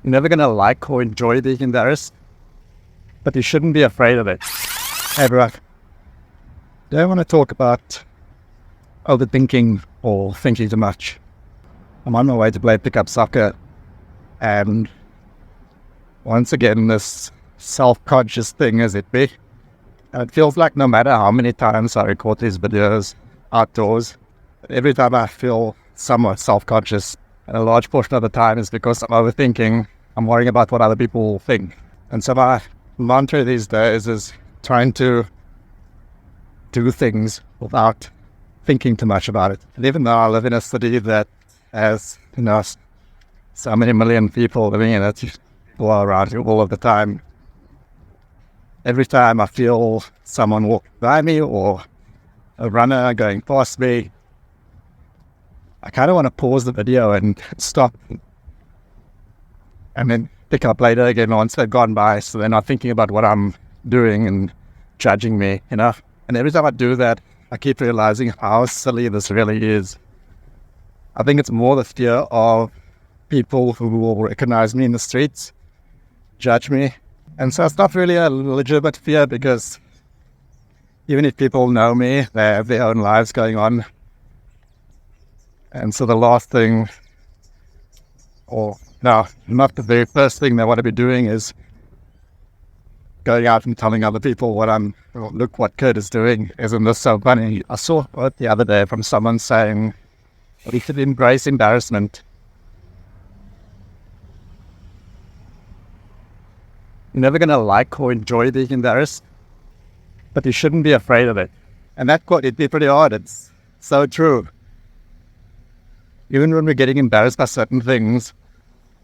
You're never going to like or enjoy being embarrassed, but you shouldn't be afraid of it. Hey, everyone. Today I want to talk about overthinking or thinking too much. I'm on my way to play pickup soccer, and once again, this self-conscious thing has hit me. And it feels like no matter how many times I record these videos outdoors, every time I feel somewhat self-conscious, and a large portion of the time is because I'm overthinking. I'm worrying about what other people will think. And so my mantra these days is trying to do things without thinking too much about it. And even though I live in a city that has, so many million people living in it, people are around you all of the time, every time I feel someone walking by me or a runner going past me, I kind of want to pause the video and stop and then pick up later again once they've gone by, so they're not thinking about what I'm doing and judging me, And every time I do that, I keep realizing how silly this really is. I think it's more the fear of people who will recognize me in the streets, judge me. And so it's not really a legitimate fear, because even if people know me, they have their own lives going on. And so the last thing, not the very first thing they want to be doing is going out and telling other people look what Kurt is doing. Isn't this so funny? I saw a quote the other day from someone saying, we should embrace embarrassment. You're never going to like or enjoy being embarrassed, but you shouldn't be afraid of it. And that quote hit me pretty hard. It's so true. Even when we're getting embarrassed by certain things,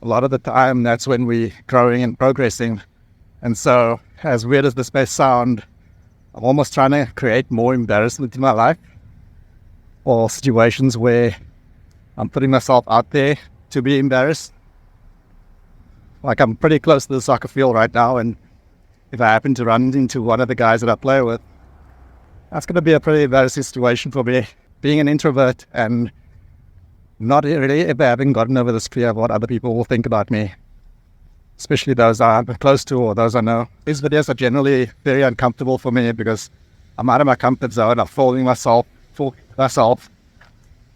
a lot of the time that's when we're growing and progressing. And so, as weird as this may sound, I'm almost trying to create more embarrassment in my life, or situations where I'm putting myself out there to be embarrassed. Like, I'm pretty close to the soccer field right now, and if I happen to run into one of the guys that I play with, that's going to be a pretty embarrassing situation for me. Being an introvert and not really ever having gotten over this fear of what other people will think about me, especially those I'm close to or those I know. These videos are generally very uncomfortable for me because I'm out of my comfort zone. I'm fooling myself.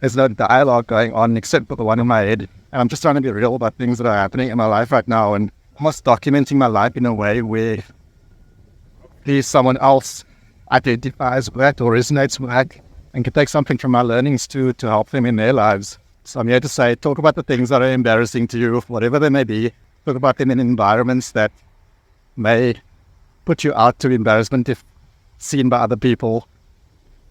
There's no dialogue going on except for the one in my head. And I'm just trying to be real about things that are happening in my life right now, and almost documenting my life in a way where at least someone else identifies with that or resonates with that and can take something from my learnings to help them in their lives. So I'm here to say, talk about the things that are embarrassing to you, whatever they may be. Talk about them in environments that may put you out to embarrassment if seen by other people,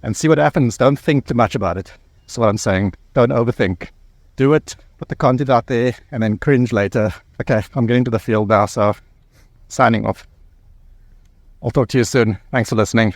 and see what happens. Don't think too much about it. That's what I'm saying. Don't overthink. Do it, put the content out there, and then cringe later. Okay, I'm getting to the field now, so signing off. I'll talk to you soon. Thanks for listening.